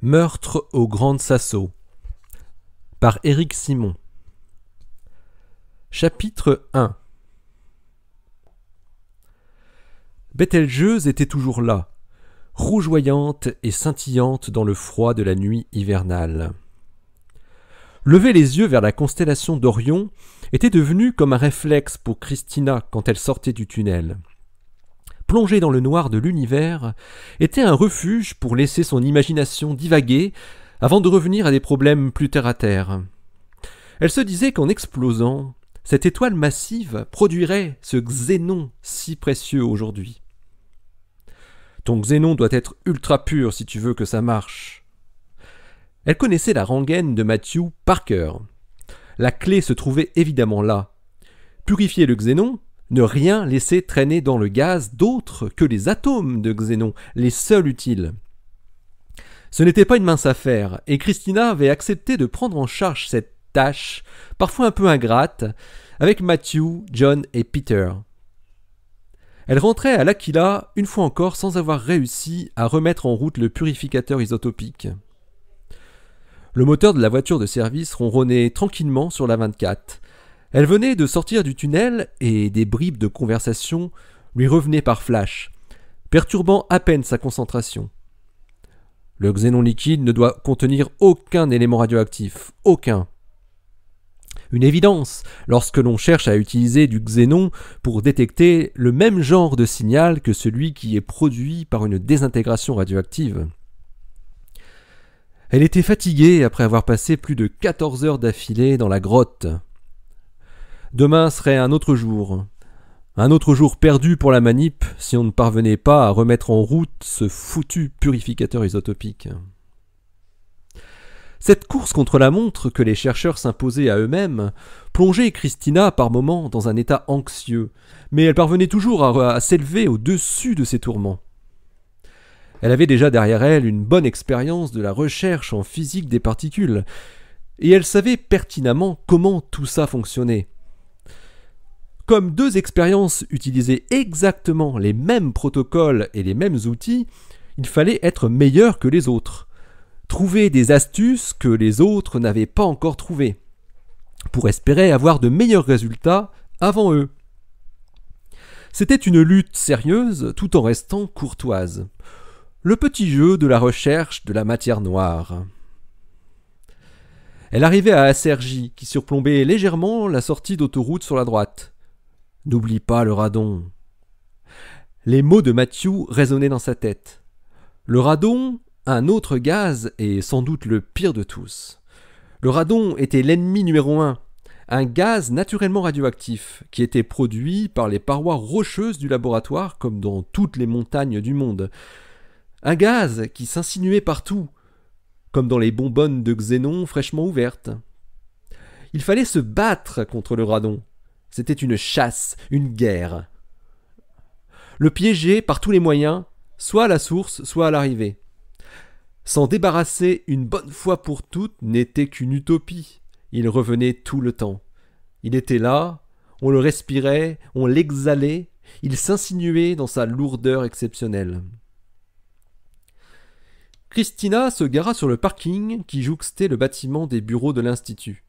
Meurtre au Grand Sasso par Éric Simon. Chapitre 1. Bételgeuse était toujours là, rougeoyante et scintillante dans le froid de la nuit hivernale. Lever les yeux vers la constellation d'Orion était devenu comme un réflexe pour Christina quand elle sortait du tunnel. Plonger dans le noir de l'univers était un refuge pour laisser son imagination divaguer avant de revenir à des problèmes plus terre-à-terre. Elle se disait qu'en explosant, cette étoile massive produirait ce xénon si précieux aujourd'hui. Ton xénon doit être ultra pur si tu veux que ça marche. Elle connaissait la rengaine de Matthew par cœur. La clé se trouvait évidemment là. Purifier le xénon, ne rien laisser traîner dans le gaz d'autre que les atomes de xénon, les seuls utiles. Ce n'était pas une mince affaire, et Christina avait accepté de prendre en charge cette tâche, parfois un peu ingrate, avec Matthew, John et Peter. Elle rentrait à l'Aquila une fois encore sans avoir réussi à remettre en route le purificateur isotopique. Le moteur de la voiture de service ronronnait tranquillement sur la 24. Elle venait de sortir du tunnel et des bribes de conversation lui revenaient par flash, perturbant à peine sa concentration. Le xénon liquide ne doit contenir aucun élément radioactif, aucun. Une évidence lorsque l'on cherche à utiliser du xénon pour détecter le même genre de signal que celui qui est produit par une désintégration radioactive. Elle était fatiguée après avoir passé plus de 14 heures d'affilée dans la grotte. Demain serait un autre jour perdu pour la manip si on ne parvenait pas à remettre en route ce foutu purificateur isotopique. Cette course contre la montre que les chercheurs s'imposaient à eux-mêmes plongeait Christina par moments dans un état anxieux, mais elle parvenait toujours à s'élever au-dessus de ses tourments. Elle avait déjà derrière elle une bonne expérience de la recherche en physique des particules, et elle savait pertinemment comment tout ça fonctionnait. Comme deux expériences utilisaient exactement les mêmes protocoles et les mêmes outils, il fallait être meilleur que les autres. Trouver des astuces que les autres n'avaient pas encore trouvées, pour espérer avoir de meilleurs résultats avant eux. C'était une lutte sérieuse tout en restant courtoise. Le petit jeu de la recherche de la matière noire. Elle arrivait à Assergie, qui surplombait légèrement la sortie d'autoroute sur la droite. « N'oublie pas le radon !» Les mots de Matthew résonnaient dans sa tête. Le radon, un autre gaz, est sans doute le pire de tous. Le radon était l'ennemi numéro 1, un gaz naturellement radioactif qui était produit par les parois rocheuses du laboratoire comme dans toutes les montagnes du monde. Un gaz qui s'insinuait partout, comme dans les bonbonnes de xénon fraîchement ouvertes. Il fallait se battre contre le radon. C'était une chasse, une guerre. Le piéger par tous les moyens, soit à la source, soit à l'arrivée. S'en débarrasser une bonne fois pour toutes n'était qu'une utopie. Il revenait tout le temps. Il était là, on le respirait, on l'exhalait, il s'insinuait dans sa lourdeur exceptionnelle. Christina se gara sur le parking qui jouxtait le bâtiment des bureaux de l'Institut.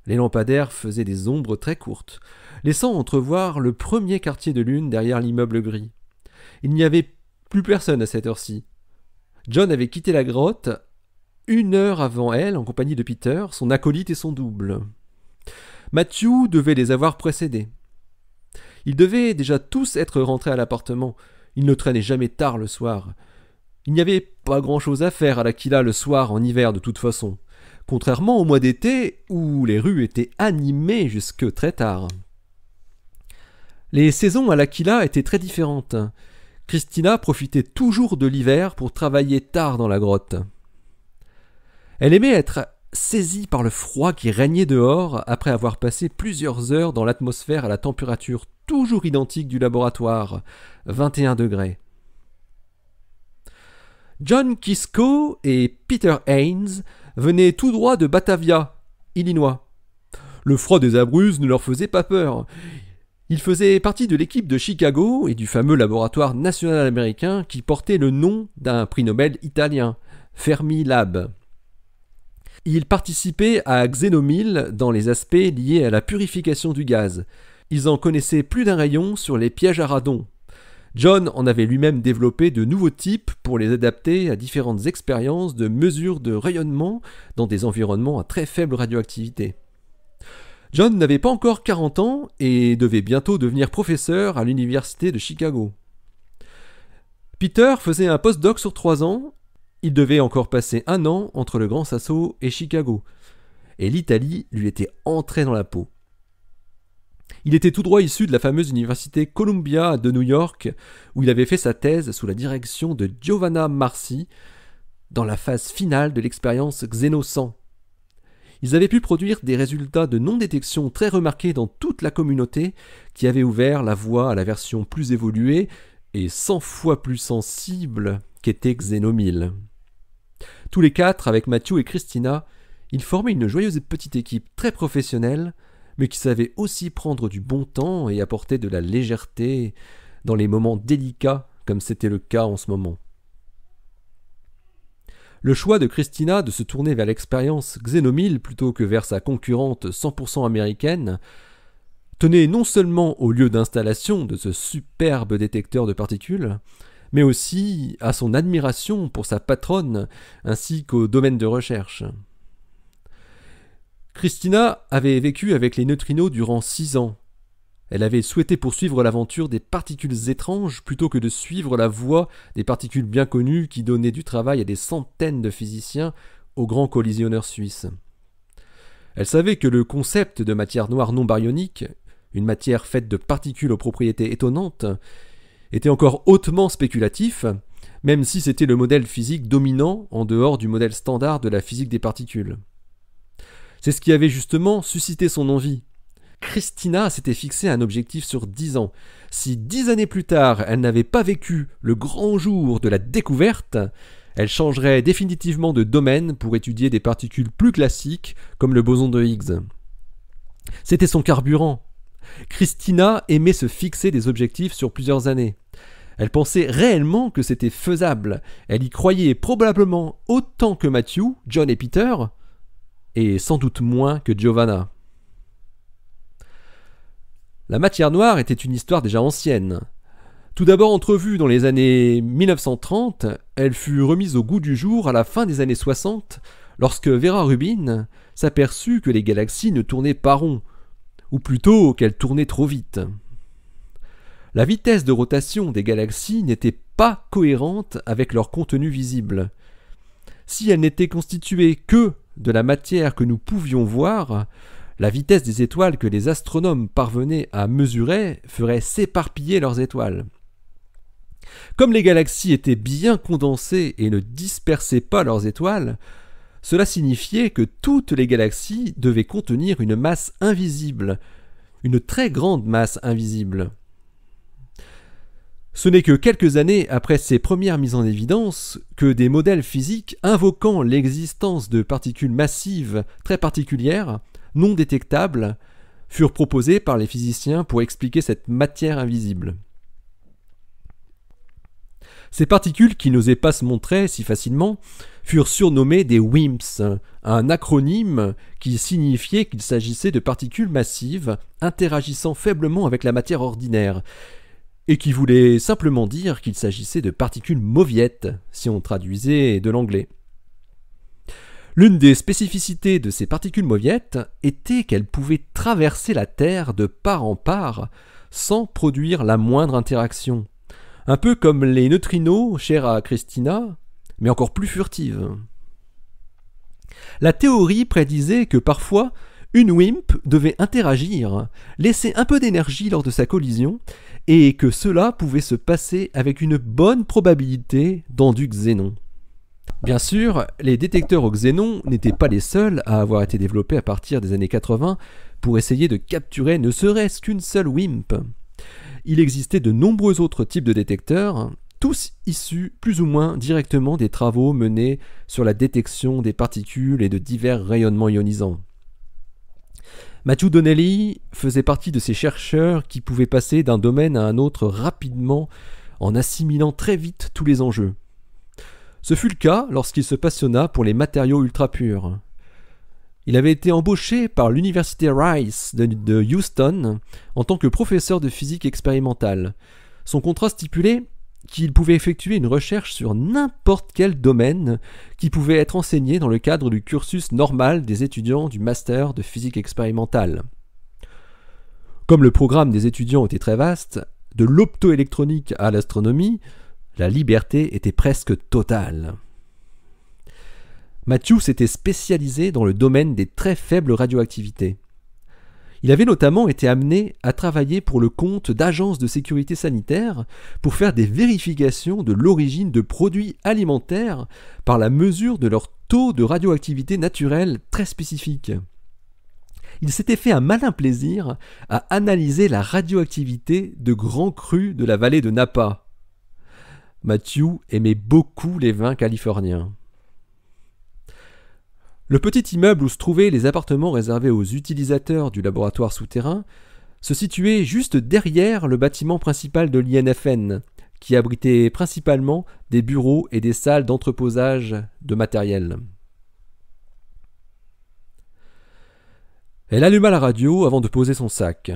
Les lampadaires faisaient des ombres très courtes, laissant entrevoir le premier quartier de lune derrière l'immeuble gris. Il n'y avait plus personne à cette heure-ci. John avait quitté la grotte 1 heure avant elle en compagnie de Peter, son acolyte et son double. Matthew devait les avoir précédés. Ils devaient déjà tous être rentrés à l'appartement. Ils ne traînaient jamais tard le soir. Il n'y avait pas grand-chose à faire à l'Aquila le soir en hiver de toute façon. Contrairement au mois d'été, où les rues étaient animées jusque très tard. Les saisons à l'Aquila étaient très différentes. Christina profitait toujours de l'hiver pour travailler tard dans la grotte. Elle aimait être saisie par le froid qui régnait dehors après avoir passé plusieurs heures dans l'atmosphère à la température toujours identique du laboratoire, 21 degrés. John Kisco et Peter Haynes venaient tout droit de Batavia, Illinois. Le froid des Abruzzes ne leur faisait pas peur. Ils faisaient partie de l'équipe de Chicago et du fameux laboratoire national américain qui portait le nom d'un prix Nobel italien, Fermilab. Ils participaient à Xenomil dans les aspects liés à la purification du gaz. Ils en connaissaient plus d'un rayon sur les pièges à radon. John en avait lui-même développé de nouveaux types pour les adapter à différentes expériences de mesure de rayonnement dans des environnements à très faible radioactivité. John n'avait pas encore 40 ans et devait bientôt devenir professeur à l'université de Chicago. Peter faisait un post-doc sur 3 ans. Il devait encore passer 1 an entre le Grand Sasso et Chicago. Et l'Italie lui était entrée dans la peau. Il était tout droit issu de la fameuse université Columbia de New York, où il avait fait sa thèse sous la direction de Giovanna Marci, dans la phase finale de l'expérience Xeno 100. Ils avaient pu produire des résultats de non-détection très remarqués dans toute la communauté, qui avait ouvert la voie à la version plus évoluée et 100 fois plus sensible qu'était Xenomil. Tous les 4, avec Matthew et Christina, ils formaient une joyeuse petite équipe très professionnelle, mais qui savait aussi prendre du bon temps et apporter de la légèreté dans les moments délicats, comme c'était le cas en ce moment. Le choix de Christina de se tourner vers l'expérience Xenomil plutôt que vers sa concurrente 100% américaine tenait non seulement au lieu d'installation de ce superbe détecteur de particules, mais aussi à son admiration pour sa patronne ainsi qu'au domaine de recherche. Christina avait vécu avec les neutrinos durant 6 ans. Elle avait souhaité poursuivre l'aventure des particules étranges plutôt que de suivre la voie des particules bien connues qui donnaient du travail à des centaines de physiciens au grand collisionneur suisse. Elle savait que le concept de matière noire non baryonique, une matière faite de particules aux propriétés étonnantes, était encore hautement spéculatif, même si c'était le modèle physique dominant en dehors du modèle standard de la physique des particules. C'est ce qui avait justement suscité son envie. Christina s'était fixé un objectif sur 10 ans. Si 10 années plus tard, elle n'avait pas vécu le grand jour de la découverte, elle changerait définitivement de domaine pour étudier des particules plus classiques comme le boson de Higgs. C'était son carburant. Christina aimait se fixer des objectifs sur plusieurs années. Elle pensait réellement que c'était faisable. Elle y croyait probablement autant que Matthew, John et Peter, et sans doute moins que Giovanna. La matière noire était une histoire déjà ancienne. Tout d'abord entrevue dans les années 1930, elle fut remise au goût du jour à la fin des années 60, lorsque Vera Rubin s'aperçut que les galaxies ne tournaient pas rond, ou plutôt qu'elles tournaient trop vite. La vitesse de rotation des galaxies n'était pas cohérente avec leur contenu visible. Si elles n'étaient constituées que de la matière que nous pouvions voir, la vitesse des étoiles que les astronomes parvenaient à mesurer ferait s'éparpiller leurs étoiles. Comme les galaxies étaient bien condensées et ne dispersaient pas leurs étoiles, cela signifiait que toutes les galaxies devaient contenir une masse invisible, une très grande masse invisible. Ce n'est que quelques années après ces premières mises en évidence que des modèles physiques invoquant l'existence de particules massives très particulières, non détectables, furent proposés par les physiciens pour expliquer cette matière invisible. Ces particules qui n'osaient pas se montrer si facilement furent surnommées des WIMPs, un acronyme qui signifiait qu'il s'agissait de particules massives interagissant faiblement avec la matière ordinaire, et qui voulait simplement dire qu'il s'agissait de particules mauviettes, si on traduisait de l'anglais. L'une des spécificités de ces particules mauviettes était qu'elles pouvaient traverser la Terre de part en part sans produire la moindre interaction, un peu comme les neutrinos chers à Christina, mais encore plus furtives. La théorie prédisait que parfois, une WIMP devait interagir, laisser un peu d'énergie lors de sa collision, et que cela pouvait se passer avec une bonne probabilité dans du xénon. Bien sûr, les détecteurs au xénon n'étaient pas les seuls à avoir été développés à partir des années 80 pour essayer de capturer ne serait-ce qu'une seule WIMP. Il existait de nombreux autres types de détecteurs, tous issus plus ou moins directement des travaux menés sur la détection des particules et de divers rayonnements ionisants. Matthew Donnelly faisait partie de ces chercheurs qui pouvaient passer d'un domaine à un autre rapidement en assimilant très vite tous les enjeux. Ce fut le cas lorsqu'il se passionna pour les matériaux ultra purs. Il avait été embauché par l'université Rice de Houston en tant que professeur de physique expérimentale. Son contrat stipulait qu'il pouvait effectuer une recherche sur n'importe quel domaine qui pouvait être enseigné dans le cadre du cursus normal des étudiants du master de physique expérimentale. Comme le programme des étudiants était très vaste, de l'optoélectronique à l'astronomie, la liberté était presque totale. Matthew s'était spécialisé dans le domaine des très faibles radioactivités. Il avait notamment été amené à travailler pour le compte d'agences de sécurité sanitaire pour faire des vérifications de l'origine de produits alimentaires par la mesure de leur taux de radioactivité naturelle très spécifique. Il s'était fait un malin plaisir à analyser la radioactivité de grands crus de la vallée de Napa. Matthew aimait beaucoup les vins californiens. Le petit immeuble où se trouvaient les appartements réservés aux utilisateurs du laboratoire souterrain se situait juste derrière le bâtiment principal de l'INFN, qui abritait principalement des bureaux et des salles d'entreposage de matériel. Elle alluma la radio avant de poser son sac.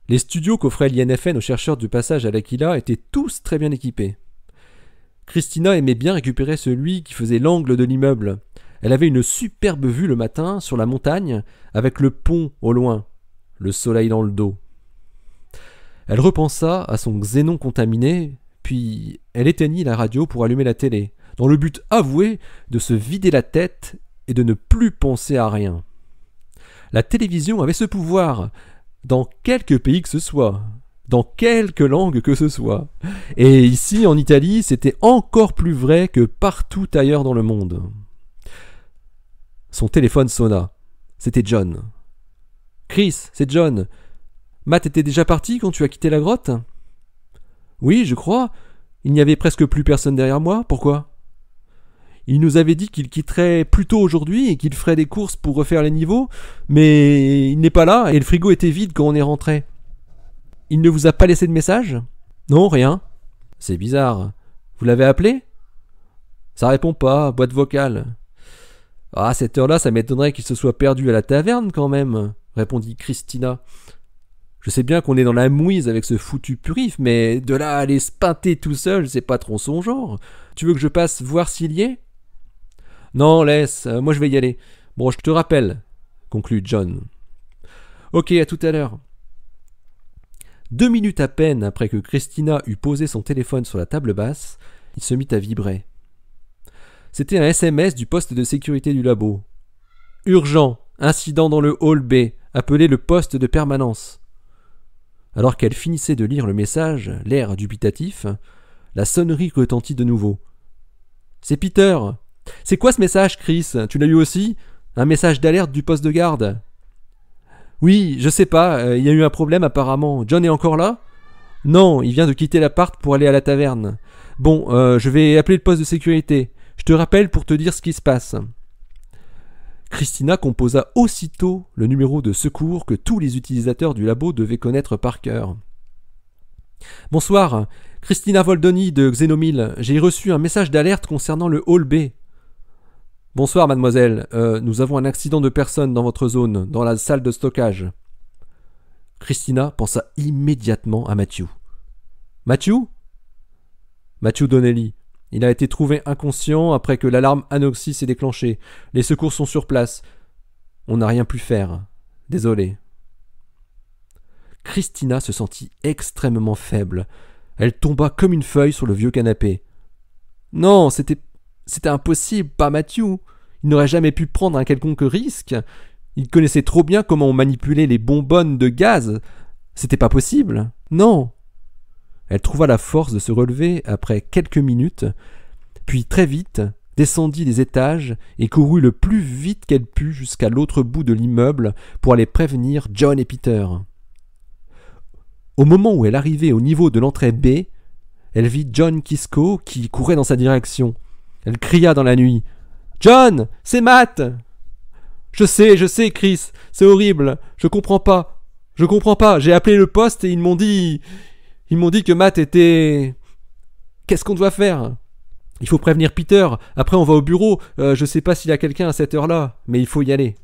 Les studios qu'offrait l'INFN aux chercheurs du passage à l'Aquila étaient tous très bien équipés. Christina aimait bien récupérer celui qui faisait l'angle de l'immeuble. Elle avait une superbe vue le matin sur la montagne, avec le pont au loin, le soleil dans le dos. Elle repensa à son xénon contaminé, puis elle éteignit la radio pour allumer la télé, dans le but avoué de se vider la tête et de ne plus penser à rien. La télévision avait ce pouvoir, dans quelque pays que ce soit, dans quelque langue que ce soit. Et ici, en Italie, c'était encore plus vrai que partout ailleurs dans le monde. Son téléphone sonna. C'était John. « Chris, c'est John. Matt était déjà parti quand tu as quitté la grotte ?»« Oui, je crois. Il n'y avait presque plus personne derrière moi. Pourquoi ?»« Il nous avait dit qu'il quitterait plus tôt aujourd'hui et qu'il ferait des courses pour refaire les niveaux, mais il n'est pas là et le frigo était vide quand on est rentré. Il ne vous a pas laissé de message ? » ?»« Non, rien. »« C'est bizarre. Vous l'avez appelé ? » ?»« Ça répond pas, boîte vocale. » « Ah, à cette heure-là, ça m'étonnerait qu'il se soit perdu à la taverne quand même, répondit Christina. Je sais bien qu'on est dans la mouise avec ce foutu purif, mais de là à aller se pinter tout seul, c'est pas trop son genre. Tu veux que je passe voir s'il y est ? Non, laisse, moi je vais y aller. Bon, je te rappelle, conclut John. Ok, à tout à l'heure. 2 minutes à peine après que Christina eut posé son téléphone sur la table basse, il se mit à vibrer. C'était un SMS du poste de sécurité du labo. Urgent, incident dans le hall B, appelez le poste de permanence. Alors qu'elle finissait de lire le message, l'air dubitatif, la sonnerie retentit de nouveau. C'est Peter. C'est quoi ce message, Chris ? Tu l'as eu aussi ? Un message d'alerte du poste de garde. Oui, je sais pas, il y a eu un problème apparemment. John est encore là ? Non, il vient de quitter l'appart pour aller à la taverne. Bon, je vais appeler le poste de sécurité. Je te rappelle pour te dire ce qui se passe. Christina composa aussitôt le numéro de secours que tous les utilisateurs du labo devaient connaître par cœur. Bonsoir, Christina Voldoni de Xenomil. J'ai reçu un message d'alerte concernant le hall B. Bonsoir, mademoiselle. Nous avons un accident de personne dans votre zone, dans la salle de stockage. Christina pensa immédiatement à Matthew. Matthew ? Matthew Donnelly. Il a été trouvé inconscient après que l'alarme anoxie s'est déclenchée. Les secours sont sur place. On n'a rien pu faire. Désolé. Christina se sentit extrêmement faible. Elle tomba comme une feuille sur le vieux canapé. Non, c'était impossible, pas Matthew. Il n'aurait jamais pu prendre un quelconque risque. Il connaissait trop bien comment on manipulait les bonbonnes de gaz. C'était pas possible. Non. Elle trouva la force de se relever après quelques minutes, puis très vite descendit les étages et courut le plus vite qu'elle put jusqu'à l'autre bout de l'immeuble pour aller prévenir John et Peter. Au moment où elle arrivait au niveau de l'entrée B, elle vit John Kisco qui courait dans sa direction. Elle cria dans la nuit. « John, c'est Matt !»« Je sais, Chris, c'est horrible, je comprends pas, j'ai appelé le poste et ils m'ont dit que Matt était... Qu'est-ce qu'on doit faire ? Il faut prévenir Peter. Après, on va au bureau. Je sais pas s'il y a quelqu'un à cette heure-là, mais il faut y aller.